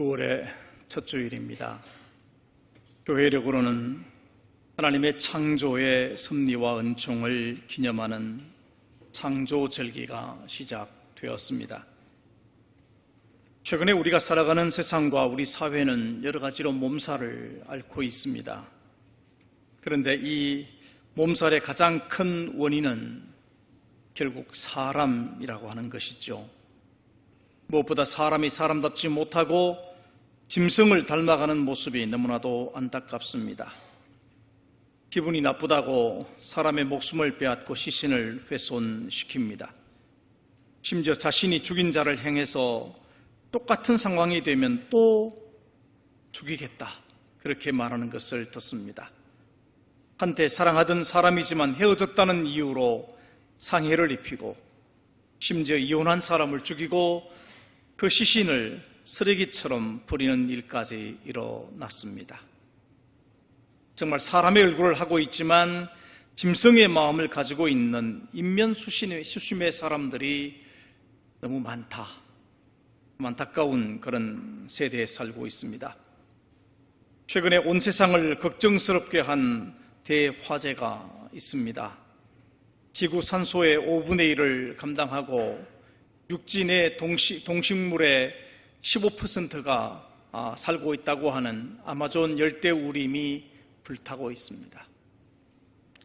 9월의 첫 주일입니다. 교회력으로는 하나님의 창조의 섭리와 은총을 기념하는 창조절기가 시작되었습니다. 최근에 우리가 살아가는 세상과 우리 사회는 여러 가지로 몸살을 앓고 있습니다. 그런데 이 몸살의 가장 큰 원인은 결국 사람이라고 하는 것이죠. 무엇보다 사람이 사람답지 못하고 짐승을 닮아가는 모습이 너무나도 안타깝습니다. 기분이 나쁘다고 사람의 목숨을 빼앗고 시신을 훼손시킵니다. 심지어 자신이 죽인 자를 향해서 똑같은 상황이 되면 또 죽이겠다, 그렇게 말하는 것을 듣습니다. 한때 사랑하던 사람이지만 헤어졌다는 이유로 상해를 입히고, 심지어 이혼한 사람을 죽이고 그 시신을 쓰레기처럼 버리는 일까지 일어났습니다. 정말 사람의 얼굴을 하고 있지만 짐승의 마음을 가지고 있는 인면수심의 사람들이 너무 많다. 안타까운 그런 세대에 살고 있습니다. 최근에 온 세상을 걱정스럽게 한 대화재가 있습니다. 지구 산소의 5분의 1을 감당하고 육지 내 동식물의 15%가 살고 있다고 하는 아마존 열대우림이 불타고 있습니다.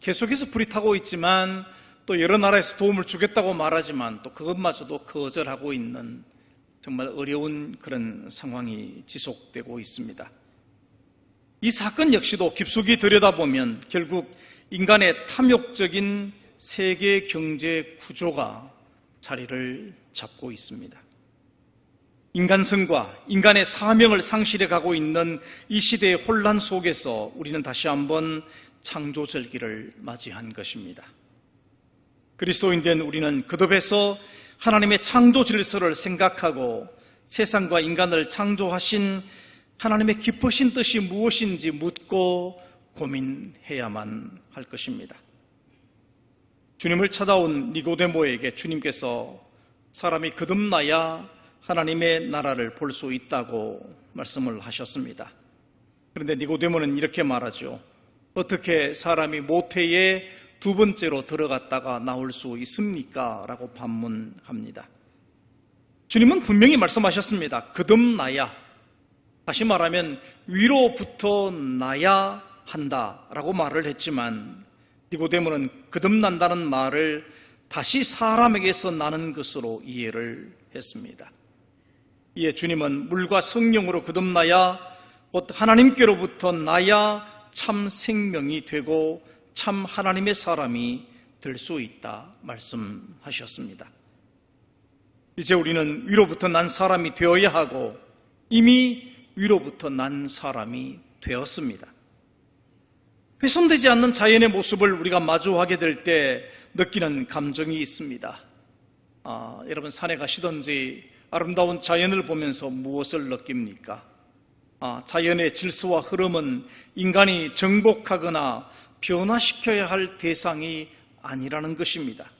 계속해서 불이 타고 있지만 또 여러 나라에서 도움을 주겠다고 말하지만 또 그것마저도 거절하고 있는 정말 어려운 그런 상황이 지속되고 있습니다. 이 사건 역시도 깊숙이 들여다보면 결국 인간의 탐욕적인 세계 경제 구조가 자리를 잡고 있습니다. 인간성과 인간의 사명을 상실해 가고 있는 이 시대의 혼란 속에서 우리는 다시 한번 창조절기를 맞이한 것입니다. 그리스도인된 우리는 거듭해서 하나님의 창조 질서를 생각하고 세상과 인간을 창조하신 하나님의 깊으신 뜻이 무엇인지 묻고 고민해야만 할 것입니다. 주님을 찾아온 니고데모에게 주님께서 사람이 거듭나야 하나님의 나라를 볼 수 있다고 말씀을 하셨습니다. 그런데 니고데모는 이렇게 말하죠. 어떻게 사람이 모태에 두 번째로 들어갔다가 나올 수 있습니까? 라고 반문합니다. 주님은 분명히 말씀하셨습니다. 거듭나야, 다시 말하면 위로부터 나야 한다라고 말을 했지만 니고데모는 거듭난다는 말을 다시 사람에게서 나는 것으로 이해를 했습니다. 이에 주님은 물과 성령으로 거듭나야 곧 하나님께로부터 나야 참 생명이 되고 참 하나님의 사람이 될 수 있다 말씀하셨습니다. 이제 우리는 위로부터 난 사람이 되어야 하고 이미 위로부터 난 사람이 되었습니다. 훼손되지 않는 자연의 모습을 우리가 마주하게 될 때 느끼는 감정이 있습니다. 여러분 산에 가시든지 아름다운 자연을 보면서 무엇을 느낍니까? 자연의 질서와 흐름은 인간이 정복하거나 변화시켜야 할 대상이 아니라는 것입니다.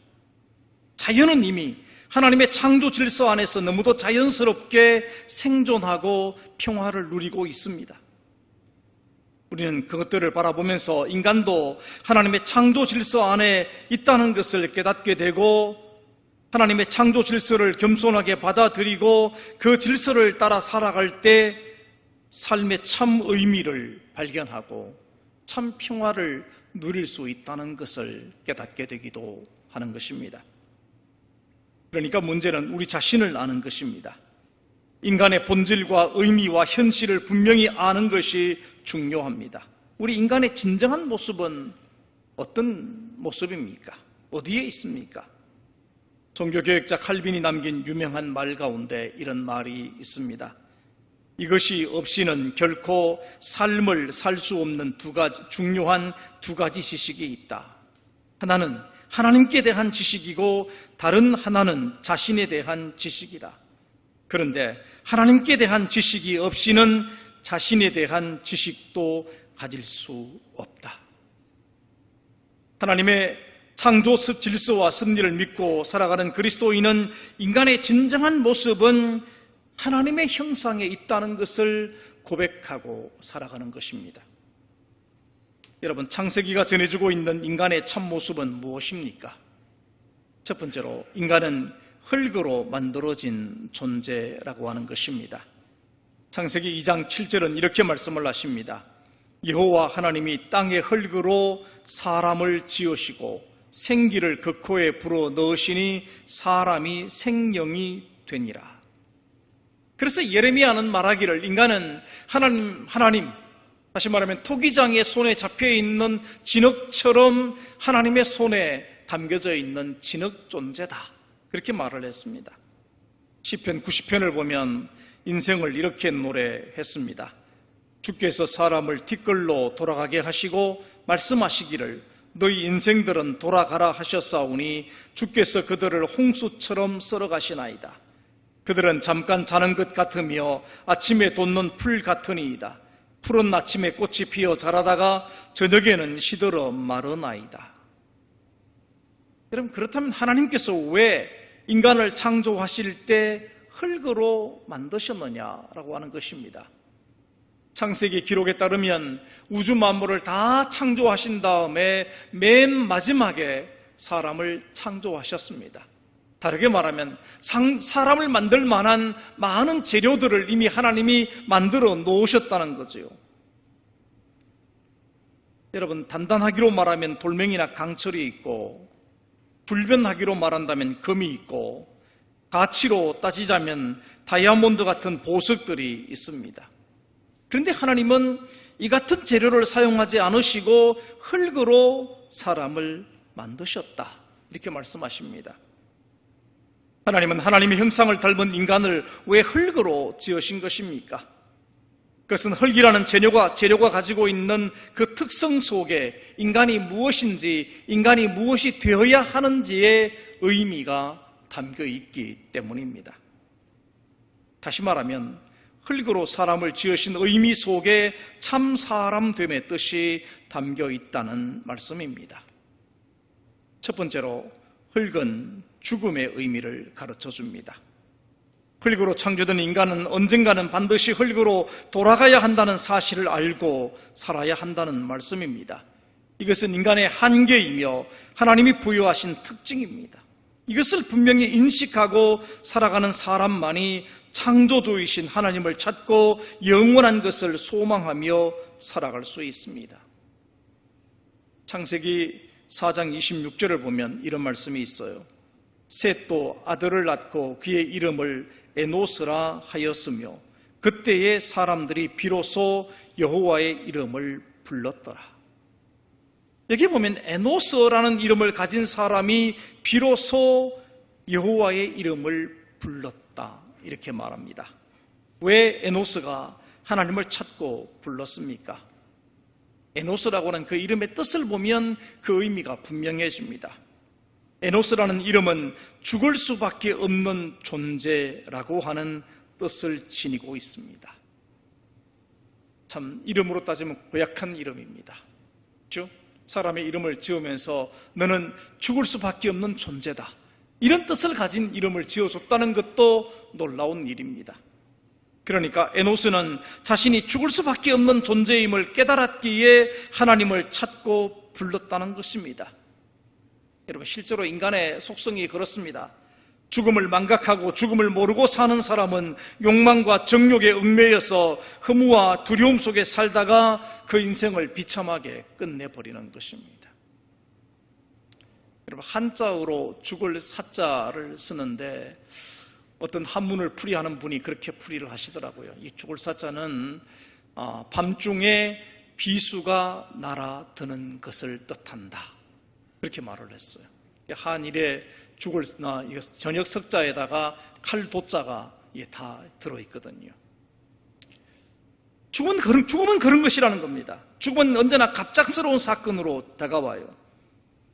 자연은 이미 하나님의 창조 질서 안에서 너무도 자연스럽게 생존하고 평화를 누리고 있습니다. 우리는 그것들을 바라보면서 인간도 하나님의 창조 질서 안에 있다는 것을 깨닫게 되고 하나님의 창조 질서를 겸손하게 받아들이고 그 질서를 따라 살아갈 때 삶의 참 의미를 발견하고 참 평화를 누릴 수 있다는 것을 깨닫게 되기도 하는 것입니다. 그러니까 문제는 우리 자신을 아는 것입니다. 인간의 본질과 의미와 현실을 분명히 아는 것이 중요합니다. 우리 인간의 진정한 모습은 어떤 모습입니까? 어디에 있습니까? 종교개혁자 칼빈이 남긴 유명한 말 가운데 이런 말이 있습니다. 이것이 없이는 결코 삶을 살 수 없는 중요한 두 가지 지식이 있다. 하나는 하나님께 대한 지식이고 다른 하나는 자신에 대한 지식이다. 그런데 하나님께 대한 지식이 없이는 자신에 대한 지식도 가질 수 없다. 하나님의 창조 질서와 섭리를 믿고 살아가는 그리스도인은 인간의 진정한 모습은 하나님의 형상에 있다는 것을 고백하고 살아가는 것입니다. 여러분, 창세기가 전해주고 있는 인간의 참모습은 무엇입니까? 첫 번째로 인간은 흙으로 만들어진 존재라고 하는 것입니다. 창세기 2장 7절은 이렇게 말씀을 하십니다. 여호와 하나님이 땅의 흙으로 사람을 지으시고 생기를 그 코에 불어 넣으시니 사람이 생명이 되니라. 그래서 예레미야는 말하기를 인간은 하나님, 다시 말하면 토기장의 손에 잡혀있는 진흙처럼 하나님의 손에 담겨져 있는 진흙 존재다, 그렇게 말을 했습니다. 시편 90편을 보면 인생을 이렇게 노래했습니다. 주께서 사람을 티끌로 돌아가게 하시고 말씀하시기를 너희 인생들은 돌아가라 하셨사오니 주께서 그들을 홍수처럼 썰어가시나이다. 그들은 잠깐 자는 것 같으며 아침에 돋는 풀 같으니이다. 푸른 아침에 꽃이 피어 자라다가 저녁에는 시들어 마르나이다. 여러분, 그렇다면 하나님께서 왜 인간을 창조하실 때 흙으로 만드셨느냐라고 하는 것입니다. 창세기 기록에 따르면 우주 만물을 다 창조하신 다음에 맨 마지막에 사람을 창조하셨습니다. 다르게 말하면 사람을 만들 만한 많은 재료들을 이미 하나님이 만들어 놓으셨다는 거죠. 여러분, 단단하기로 말하면 돌멩이나 강철이 있고, 불변하기로 말한다면 금이 있고, 가치로 따지자면 다이아몬드 같은 보석들이 있습니다. 그런데 하나님은 이 같은 재료를 사용하지 않으시고 흙으로 사람을 만드셨다, 이렇게 말씀하십니다. 하나님은 하나님의 형상을 닮은 인간을 왜 흙으로 지으신 것입니까? 그것은 흙이라는 재료가 가지고 있는 그 특성 속에 인간이 무엇인지, 인간이 무엇이 되어야 하는지의 의미가 담겨 있기 때문입니다. 다시 말하면 흙으로 사람을 지으신 의미 속에 참 사람됨의 뜻이 담겨 있다는 말씀입니다. 첫 번째로 흙은 죽음의 의미를 가르쳐 줍니다. 흙으로 창조된 인간은 언젠가는 반드시 흙으로 돌아가야 한다는 사실을 알고 살아야 한다는 말씀입니다. 이것은 인간의 한계이며 하나님이 부여하신 특징입니다. 이것을 분명히 인식하고 살아가는 사람만이 창조주이신 하나님을 찾고 영원한 것을 소망하며 살아갈 수 있습니다. 창세기 4장 26절을 보면 이런 말씀이 있어요. 셋도 아들을 낳고 그의 이름을 에노스라 하였으며 그때의 사람들이 비로소 여호와의 이름을 불렀더라. 여기 보면 에노스라는 이름을 가진 사람이 비로소 여호와의 이름을 불렀다, 이렇게 말합니다. 왜 에노스가 하나님을 찾고 불렀습니까? 에노스라고 하는 그 이름의 뜻을 보면 그 의미가 분명해집니다. 에노스라는 이름은 죽을 수밖에 없는 존재라고 하는 뜻을 지니고 있습니다. 참, 이름으로 따지면 고약한 이름입니다. 그렇죠? 사람의 이름을 지으면서 너는 죽을 수밖에 없는 존재다, 이런 뜻을 가진 이름을 지어줬다는 것도 놀라운 일입니다. 그러니까 에노스는 자신이 죽을 수밖에 없는 존재임을 깨달았기에 하나님을 찾고 불렀다는 것입니다. 여러분, 실제로 인간의 속성이 그렇습니다. 죽음을 망각하고 죽음을 모르고 사는 사람은 욕망과 정욕에 얽매여서 허무와 두려움 속에 살다가 그 인생을 비참하게 끝내버리는 것입니다. 여러분, 한자어로 죽을 사자를 쓰는데 어떤 한문을 풀이하는 분이 그렇게 풀이를 하시더라고요. 이 죽을 사자는 밤중에 비수가 날아드는 것을 뜻한다, 그렇게 말을 했어요. 한일에 죽을 저녁 석자에다가 칼 도자가 다 들어있거든요. 죽음은 그런 것이라는 겁니다. 죽음은 언제나 갑작스러운 사건으로 다가와요.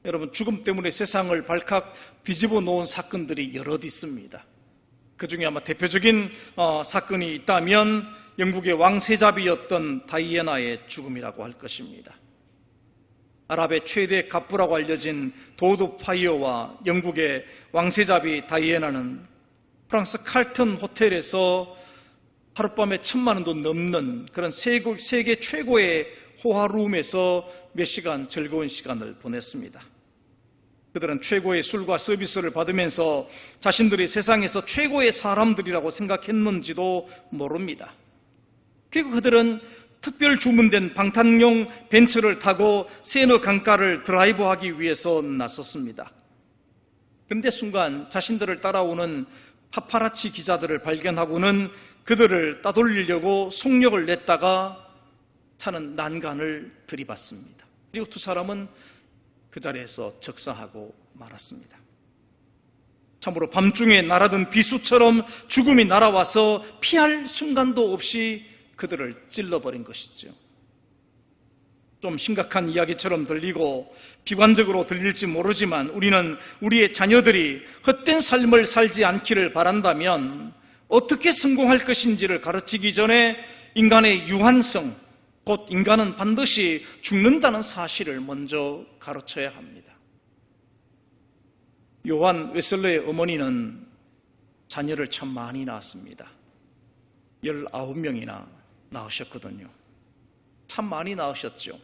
여러분, 죽음 때문에 세상을 발칵 뒤집어 놓은 사건들이 여럿 있습니다. 그 중에 아마 대표적인 사건이 있다면 영국의 왕세자비였던 다이애나의 죽음이라고 할 것입니다. 아랍의 최대 갑부라고 알려진 도드 파이어와 영국의 왕세자비 다이애나는 프랑스 칼튼 호텔에서 하룻밤에 1,000만 원도 넘는 그런 세계 최고의 호화룸에서 몇 시간 즐거운 시간을 보냈습니다. 그들은 최고의 술과 서비스를 받으면서 자신들이 세상에서 최고의 사람들이라고 생각했는지도 모릅니다. 그리고 그들은 특별 주문된 방탄용 벤츠를 타고 세너 강가를 드라이브하기 위해서 나섰습니다. 그런데 순간 자신들을 따라오는 파파라치 기자들을 발견하고는 그들을 따돌리려고 속력을 냈다가 차는 난간을 들이받습니다. 그리고 두 사람은 그 자리에서 적사하고 말았습니다. 참으로 밤중에 날아든 비수처럼 죽음이 날아와서 피할 순간도 없이 그들을 찔러버린 것이죠. 좀 심각한 이야기처럼 들리고 비관적으로 들릴지 모르지만 우리는 우리의 자녀들이 헛된 삶을 살지 않기를 바란다면 어떻게 성공할 것인지를 가르치기 전에 인간의 유한성, 곧 인간은 반드시 죽는다는 사실을 먼저 가르쳐야 합니다. 요한 웨슬레의 어머니는 자녀를 참 많이 낳았습니다. 19명이나 낳으셨거든요. 참 많이 낳으셨죠.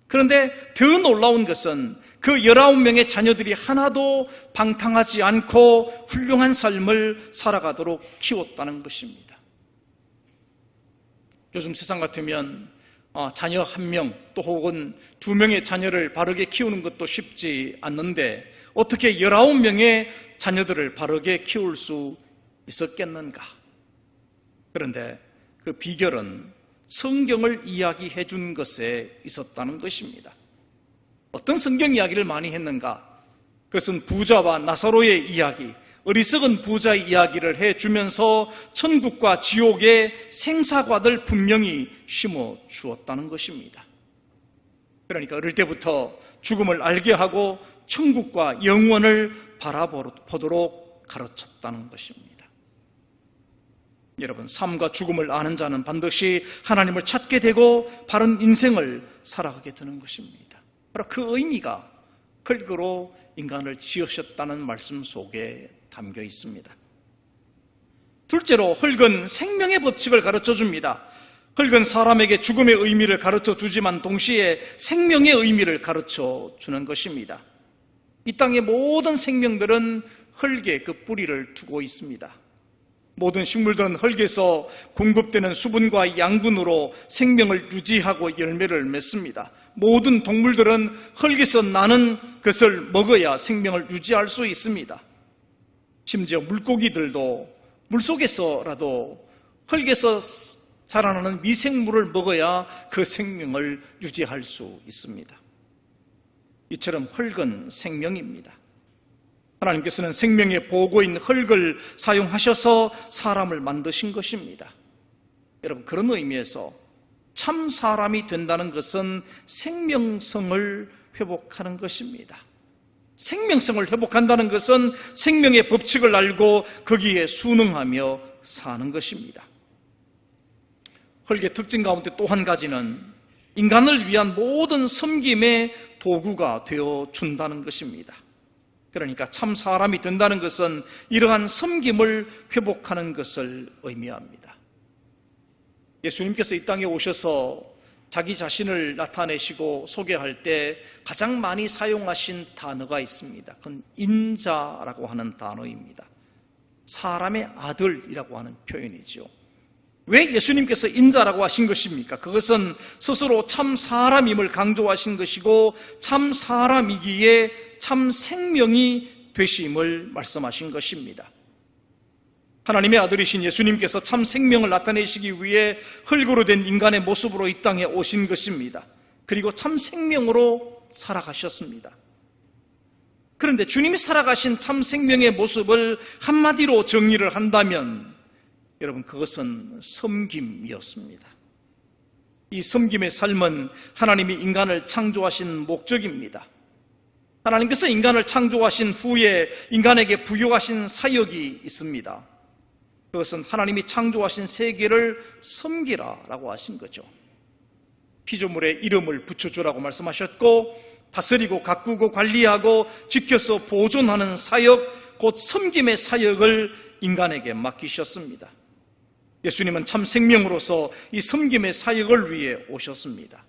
그런데 더 놀라운 것은 그 19명의 자녀들이 하나도 방탕하지 않고 훌륭한 삶을 살아가도록 키웠다는 것입니다. 요즘 세상 같으면 자녀 1명 또 혹은 2명의 자녀를 바르게 키우는 것도 쉽지 않는데 어떻게 19명의 자녀들을 바르게 키울 수 있었겠는가? 그런데 그 비결은 성경을 이야기해 준 것에 있었다는 것입니다. 어떤 성경 이야기를 많이 했는가? 그것은 부자와 나사로의 이야기, 어리석은 부자의 이야기를 해주면서 천국과 지옥의 생사과를 분명히 심어 주었다는 것입니다. 그러니까 어릴 때부터 죽음을 알게 하고 천국과 영원을 바라보도록 가르쳤다는 것입니다. 여러분, 삶과 죽음을 아는 자는 반드시 하나님을 찾게 되고 바른 인생을 살아가게 되는 것입니다. 바로 그 의미가 흙으로 인간을 지으셨다는 말씀 속에 담겨 있습니다. 둘째로 흙은 생명의 법칙을 가르쳐 줍니다. 흙은 사람에게 죽음의 의미를 가르쳐 주지만 동시에 생명의 의미를 가르쳐 주는 것입니다. 이 땅의 모든 생명들은 흙에 그 뿌리를 두고 있습니다. 모든 식물들은 흙에서 공급되는 수분과 양분으로 생명을 유지하고 열매를 맺습니다. 모든 동물들은 흙에서 나는 것을 먹어야 생명을 유지할 수 있습니다. 심지어 물고기들도 물속에서라도 흙에서 자라나는 미생물을 먹어야 그 생명을 유지할 수 있습니다. 이처럼 흙은 생명입니다. 하나님께서는 생명의 보고인 흙을 사용하셔서 사람을 만드신 것입니다. 여러분, 그런 의미에서 참 사람이 된다는 것은 생명성을 회복하는 것입니다. 생명성을 회복한다는 것은 생명의 법칙을 알고 거기에 순응하며 사는 것입니다. 흙의 특징 가운데 또 한 가지는 인간을 위한 모든 섬김의 도구가 되어 준다는 것입니다. 그러니까 참 사람이 된다는 것은 이러한 섬김을 회복하는 것을 의미합니다. 예수님께서 이 땅에 오셔서 자기 자신을 나타내시고 소개할 때 가장 많이 사용하신 단어가 있습니다. 그건 인자라고 하는 단어입니다. 사람의 아들이라고 하는 표현이죠. 왜 예수님께서 인자라고 하신 것입니까? 그것은 스스로 참 사람임을 강조하신 것이고 참 사람이기에 참 생명이 되심을 말씀하신 것입니다. 하나님의 아들이신 예수님께서 참 생명을 나타내시기 위해 흙으로 된 인간의 모습으로 이 땅에 오신 것입니다. 그리고 참 생명으로 살아가셨습니다. 그런데 주님이 살아가신 참 생명의 모습을 한마디로 정리를 한다면 여러분, 그것은 섬김이었습니다. 이 섬김의 삶은 하나님이 인간을 창조하신 목적입니다. 하나님께서 인간을 창조하신 후에 인간에게 부여하신 사역이 있습니다. 그것은 하나님이 창조하신 세계를 섬기라라고 하신 거죠. 피조물의 이름을 붙여주라고 말씀하셨고 다스리고 가꾸고 관리하고 지켜서 보존하는 사역, 곧 섬김의 사역을 인간에게 맡기셨습니다. 예수님은 참 생명으로서 이 섬김의 사역을 위해 오셨습니다.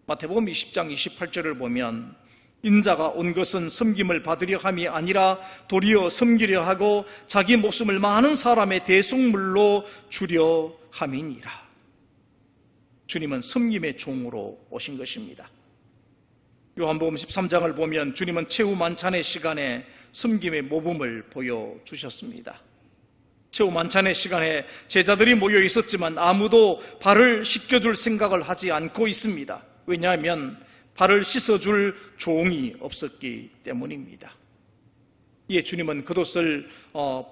마태복음 20장 28절을 보면 인자가 온 것은 섬김을 받으려 함이 아니라 도리어 섬기려 하고 자기 목숨을 많은 사람의 대속물로 주려 함이니라. 주님은 섬김의 종으로 오신 것입니다. 요한복음 13장을 보면 주님은 최후 만찬의 시간에 섬김의 모범을 보여주셨습니다. 최후 만찬의 시간에 제자들이 모여 있었지만 아무도 발을 씻겨줄 생각을 하지 않고 있습니다. 왜냐하면 발을 씻어줄 종이 없었기 때문입니다. 이에 주님은 겉옷을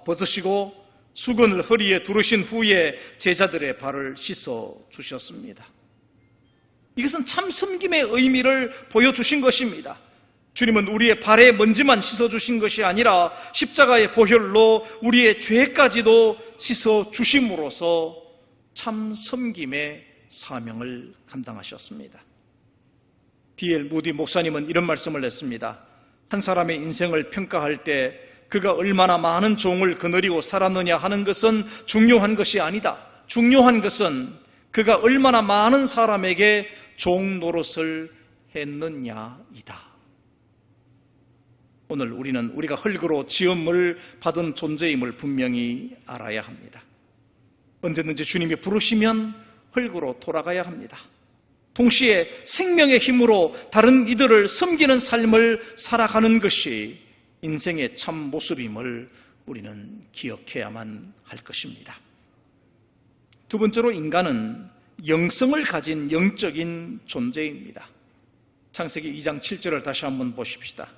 벗으시고 수건을 허리에 두르신 후에 제자들의 발을 씻어주셨습니다. 이것은 참 섬김의 의미를 보여주신 것입니다. 주님은 우리의 발에 먼지만 씻어주신 것이 아니라 십자가의 보혈로 우리의 죄까지도 씻어주심으로써 참 섬김의 사명을 감당하셨습니다. D.L. 무디 목사님은 이런 말씀을 했습니다. 한 사람의 인생을 평가할 때 그가 얼마나 많은 종을 거느리고 살았느냐 하는 것은 중요한 것이 아니다. 중요한 것은 그가 얼마나 많은 사람에게 종 노릇을 했느냐이다. 오늘 우리는 우리가 흙으로 지음을 받은 존재임을 분명히 알아야 합니다. 언제든지 주님이 부르시면 흙으로 돌아가야 합니다. 동시에 생명의 힘으로 다른 이들을 섬기는 삶을 살아가는 것이 인생의 참 모습임을 우리는 기억해야만 할 것입니다. 두 번째로 인간은 영성을 가진 영적인 존재입니다. 창세기 2장 7절을 다시 한번 보십시다.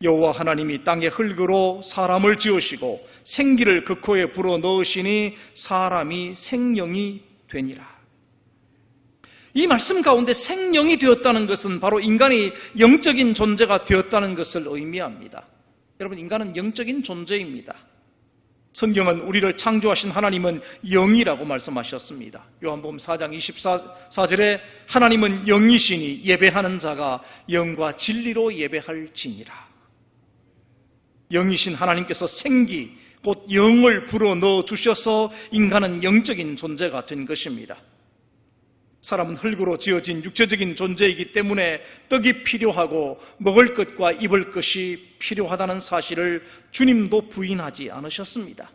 여호와 하나님이 땅의 흙으로 사람을 지으시고 생기를 그 코에 불어 넣으시니 사람이 생명이 되니라. 이 말씀 가운데 생명이 되었다는 것은 바로 인간이 영적인 존재가 되었다는 것을 의미합니다. 여러분, 인간은 영적인 존재입니다. 성경은 우리를 창조하신 하나님은 영이라고 말씀하셨습니다. 요한복음 4장 24절에 하나님은 영이시니 예배하는 자가 영과 진리로 예배할지니라. 영이신 하나님께서 생기, 곧 영을 불어넣어 주셔서 인간은 영적인 존재가 된 것입니다. 사람은 흙으로 지어진 육체적인 존재이기 때문에 떡이 필요하고 먹을 것과 입을 것이 필요하다는 사실을 주님도 부인하지 않으셨습니다.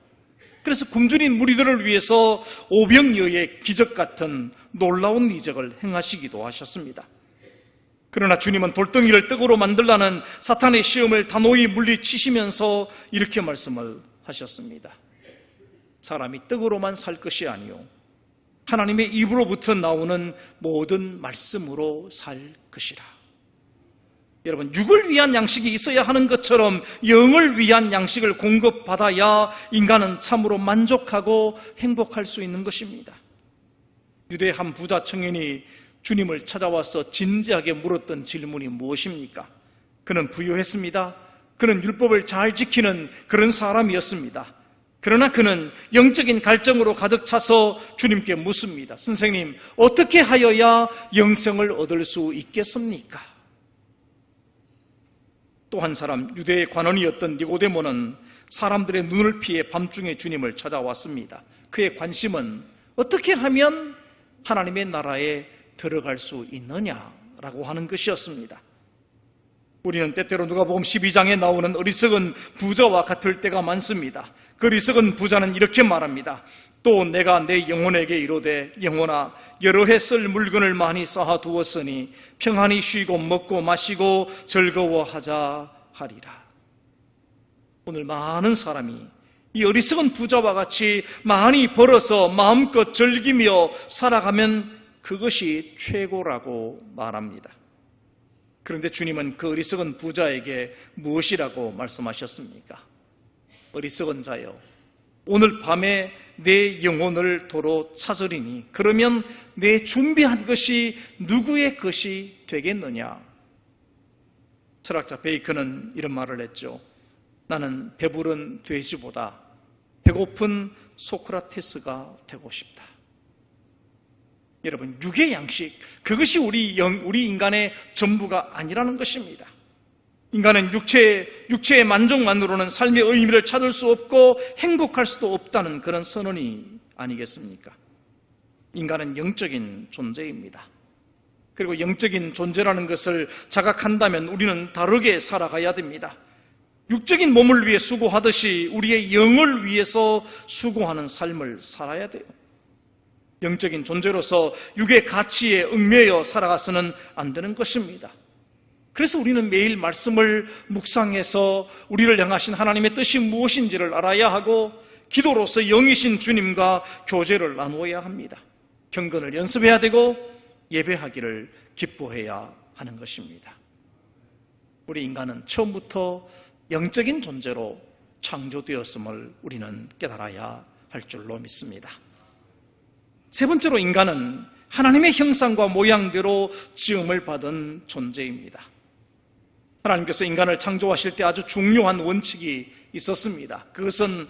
그래서 굶주린 무리들을 위해서 오병이어의 기적 같은 놀라운 이적을 행하시기도 하셨습니다. 그러나 주님은 돌덩이를 떡으로 만들라는 사탄의 시험을 단호히 물리치시면서 이렇게 말씀을 하셨습니다. 사람이 떡으로만 살 것이 아니요 하나님의 입으로부터 나오는 모든 말씀으로 살 것이라. 여러분, 육을 위한 양식이 있어야 하는 것처럼 영을 위한 양식을 공급받아야 인간은 참으로 만족하고 행복할 수 있는 것입니다. 유대의 한 부자 청년이 주님을 찾아와서 진지하게 물었던 질문이 무엇입니까? 그는 부유했습니다. 그는 율법을 잘 지키는 그런 사람이었습니다. 그러나 그는 영적인 갈증으로 가득 차서 주님께 묻습니다. 선생님, 어떻게 하여야 영생을 얻을 수 있겠습니까? 또 한 사람, 유대의 관원이었던 니고데모는 사람들의 눈을 피해 밤중에 주님을 찾아왔습니다. 그의 관심은 어떻게 하면 하나님의 나라에 들어갈 수 있느냐라고 하는 것이었습니다. 우리는 때때로 누가복음 12장에 나오는 어리석은 부자와 같을 때가 많습니다. 그 어리석은 부자는 이렇게 말합니다. 또 내가 내 영혼에게 이르되 영혼아 여러 해 쓸 물건을 많이 쌓아두었으니 평안히 쉬고 먹고 마시고 즐거워하자 하리라. 오늘 많은 사람이 이 어리석은 부자와 같이 많이 벌어서 마음껏 즐기며 살아가면 그것이 최고라고 말합니다. 그런데 주님은 그 어리석은 부자에게 무엇이라고 말씀하셨습니까? 어리석은 자여, 오늘 밤에 내 영혼을 도로 찾으리니 그러면 내 준비한 것이 누구의 것이 되겠느냐? 철학자 베이컨은 이런 말을 했죠. 나는 배부른 돼지보다 배고픈 소크라테스가 되고 싶다. 여러분, 육의 양식, 그것이 우리 인간의 전부가 아니라는 것입니다. 인간은 육체의 만족만으로는 삶의 의미를 찾을 수 없고 행복할 수도 없다는 그런 선언이 아니겠습니까? 인간은 영적인 존재입니다. 그리고 영적인 존재라는 것을 자각한다면 우리는 다르게 살아가야 됩니다. 육적인 몸을 위해 수고하듯이 우리의 영을 위해서 수고하는 삶을 살아야 돼요. 영적인 존재로서 육의 가치에 얽매여 살아가서는 안 되는 것입니다. 그래서 우리는 매일 말씀을 묵상해서 우리를 향하신 하나님의 뜻이 무엇인지를 알아야 하고 기도로서 영이신 주님과 교제를 나누어야 합니다. 경건을 연습해야 되고 예배하기를 기뻐해야 하는 것입니다. 우리 인간은 처음부터 영적인 존재로 창조되었음을 우리는 깨달아야 할 줄로 믿습니다. 세 번째로 인간은 하나님의 형상과 모양대로 지음을 받은 존재입니다. 하나님께서 인간을 창조하실 때 아주 중요한 원칙이 있었습니다. 그것은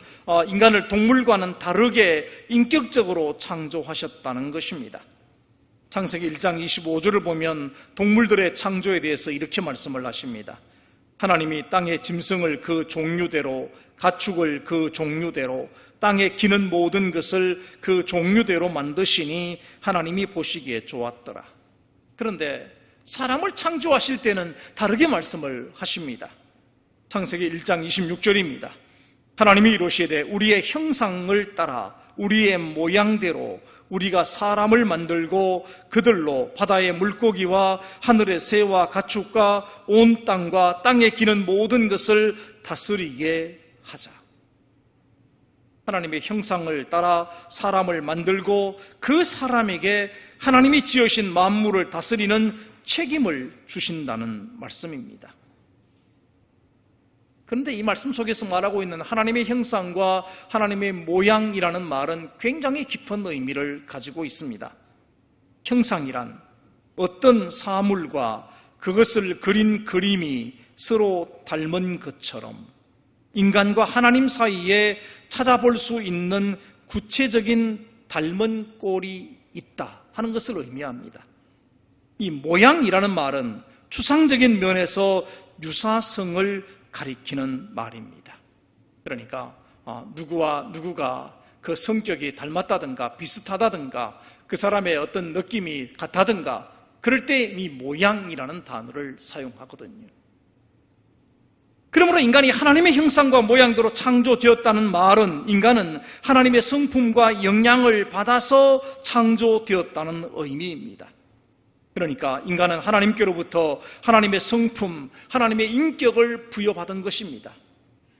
인간을 동물과는 다르게 인격적으로 창조하셨다는 것입니다. 창세기 1장 25절을 보면 동물들의 창조에 대해서 이렇게 말씀을 하십니다. 하나님이 땅의 짐승을 그 종류대로, 가축을 그 종류대로, 땅에 기는 모든 것을 그 종류대로 만드시니 하나님이 보시기에 좋았더라. 그런데 사람을 창조하실 때는 다르게 말씀을 하십니다. 창세기 1장 26절입니다. 하나님이 이르시되 우리의 형상을 따라 우리의 모양대로 우리가 사람을 만들고 그들로 바다의 물고기와 하늘의 새와 가축과 온 땅과 땅에 기는 모든 것을 다스리게 하자. 하나님의 형상을 따라 사람을 만들고 그 사람에게 하나님이 지으신 만물을 다스리는 책임을 주신다는 말씀입니다. 그런데 이 말씀 속에서 말하고 있는 하나님의 형상과 하나님의 모양이라는 말은 굉장히 깊은 의미를 가지고 있습니다. 형상이란 어떤 사물과 그것을 그린 그림이 서로 닮은 것처럼 인간과 하나님 사이에 찾아볼 수 있는 구체적인 닮은 꼴이 있다 하는 것을 의미합니다. 이 모양이라는 말은 추상적인 면에서 유사성을 가리키는 말입니다. 그러니까 누구와 누구가 그 성격이 닮았다든가 비슷하다든가 그 사람의 어떤 느낌이 같다든가 그럴 때 이 모양이라는 단어를 사용하거든요. 그러므로 인간이 하나님의 형상과 모양대로 창조되었다는 말은 인간은 하나님의 성품과 영향을 받아서 창조되었다는 의미입니다. 그러니까 인간은 하나님께로부터 하나님의 성품, 하나님의 인격을 부여받은 것입니다.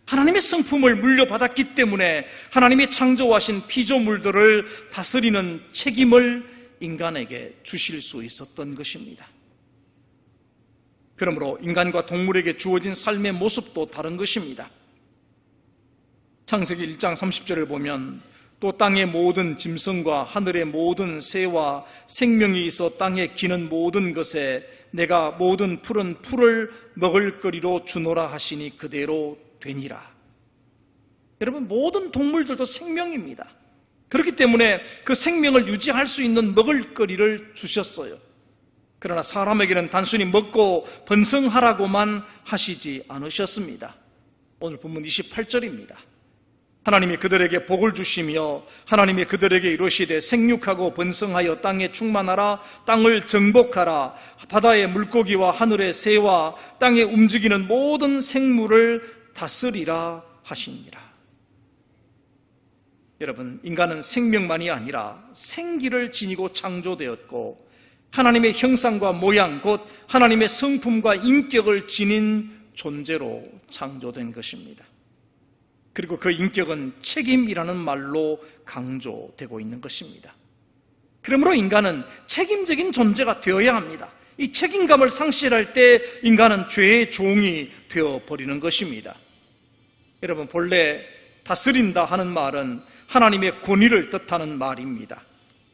하나님의 성품을 물려받았기 때문에 하나님이 창조하신 피조물들을 다스리는 책임을 인간에게 주실 수 있었던 것입니다. 그러므로 인간과 동물에게 주어진 삶의 모습도 다른 것입니다. 창세기 1장 30절을 보면 또 땅의 모든 짐승과 하늘의 모든 새와 생명이 있어 땅에 기는 모든 것에 내가 모든 푸른 풀을 먹을거리로 주노라 하시니 그대로 되니라. 여러분, 모든 동물들도 생명입니다. 그렇기 때문에 그 생명을 유지할 수 있는 먹을거리를 주셨어요. 그러나 사람에게는 단순히 먹고 번성하라고만 하시지 않으셨습니다. 오늘 본문 28절입니다. 하나님이 그들에게 복을 주시며 하나님이 그들에게 이르시되 생육하고 번성하여 땅에 충만하라. 땅을 정복하라. 바다의 물고기와 하늘의 새와 땅에 움직이는 모든 생물을 다스리라 하시니라. 여러분, 인간은 생명만이 아니라 생기를 지니고 창조되었고 하나님의 형상과 모양, 곧 하나님의 성품과 인격을 지닌 존재로 창조된 것입니다. 그리고 그 인격은 책임이라는 말로 강조되고 있는 것입니다. 그러므로 인간은 책임적인 존재가 되어야 합니다. 이 책임감을 상실할 때 인간은 죄의 종이 되어버리는 것입니다. 여러분, 본래 다스린다 하는 말은 하나님의 권위를 뜻하는 말입니다.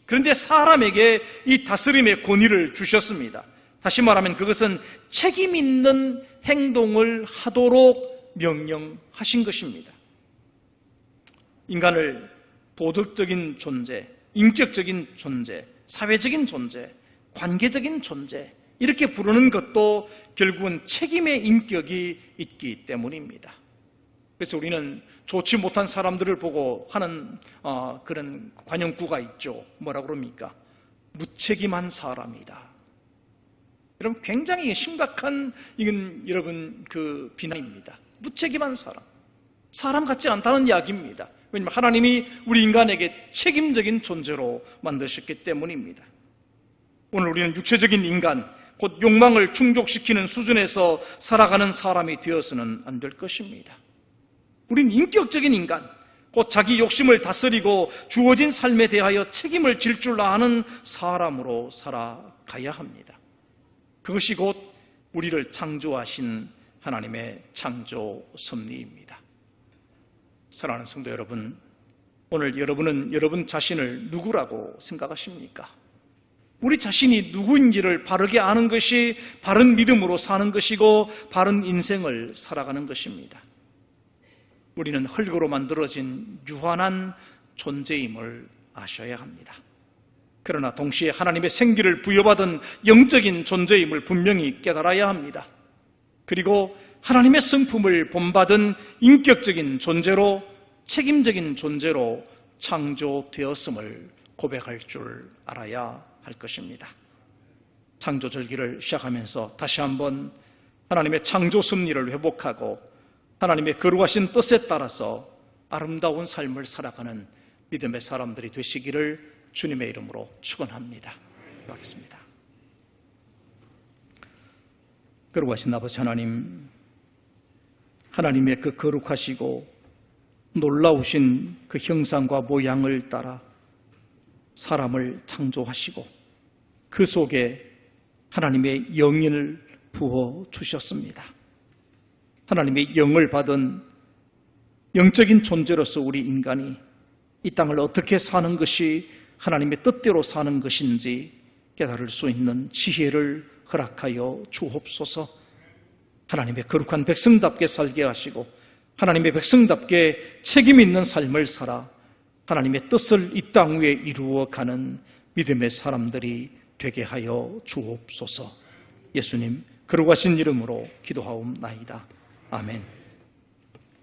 그런데 사람에게 이 다스림의 권위를 주셨습니다. 다시 말하면 그것은 책임 있는 행동을 하도록 명령하신 것입니다. 인간을 도덕적인 존재, 인격적인 존재, 사회적인 존재, 관계적인 존재, 이렇게 부르는 것도 결국은 책임의 인격이 있기 때문입니다. 그래서 우리는 좋지 못한 사람들을 보고 하는 그런 관용구가 있죠. 뭐라고 그럽니까? 무책임한 사람이다. 여러분, 굉장히 심각한 이건 여러분 그 비난입니다. 무책임한 사람 같지 않다는 이야기입니다. 왜냐하면 하나님이 우리 인간에게 책임적인 존재로 만드셨기 때문입니다. 오늘 우리는 육체적인 인간, 곧 욕망을 충족시키는 수준에서 살아가는 사람이 되어서는 안 될 것입니다. 우린 인격적인 인간, 곧 자기 욕심을 다스리고 주어진 삶에 대하여 책임을 질 줄 아는 사람으로 살아가야 합니다. 그것이 곧 우리를 창조하신 하나님의 창조 섭리입니다. 사랑하는 성도 여러분, 오늘 여러분은 여러분 자신을 누구라고 생각하십니까? 우리 자신이 누구인지를 바르게 아는 것이 바른 믿음으로 사는 것이고 바른 인생을 살아가는 것입니다. 우리는 흙으로 만들어진 유한한 존재임을 아셔야 합니다. 그러나 동시에 하나님의 생기를 부여받은 영적인 존재임을 분명히 깨달아야 합니다. 그리고 하나님의 성품을 본받은 인격적인 존재로, 책임적인 존재로 창조되었음을 고백할 줄 알아야 할 것입니다. 창조절기를 시작하면서 다시 한번 하나님의 창조 섭리를 회복하고 하나님의 거룩하신 뜻에 따라서 아름다운 삶을 살아가는 믿음의 사람들이 되시기를 주님의 이름으로 축원합니다. 기도하겠습니다. 거룩하신 아버지 하나님, 하나님의 그 거룩하시고 놀라우신 그 형상과 모양을 따라 사람을 창조하시고 그 속에 하나님의 영을 부어 주셨습니다. 하나님의 영을 받은 영적인 존재로서 우리 인간이 이 땅을 어떻게 사는 것이 하나님의 뜻대로 사는 것인지 깨달을 수 있는 지혜를 허락하여 주옵소서. 하나님의 거룩한 백성답게 살게 하시고 하나님의 백성답게 책임 있는 삶을 살아 하나님의 뜻을 이 땅 위에 이루어가는 믿음의 사람들이 되게 하여 주옵소서. 예수님 거룩하신 이름으로 기도하옵나이다. 아멘.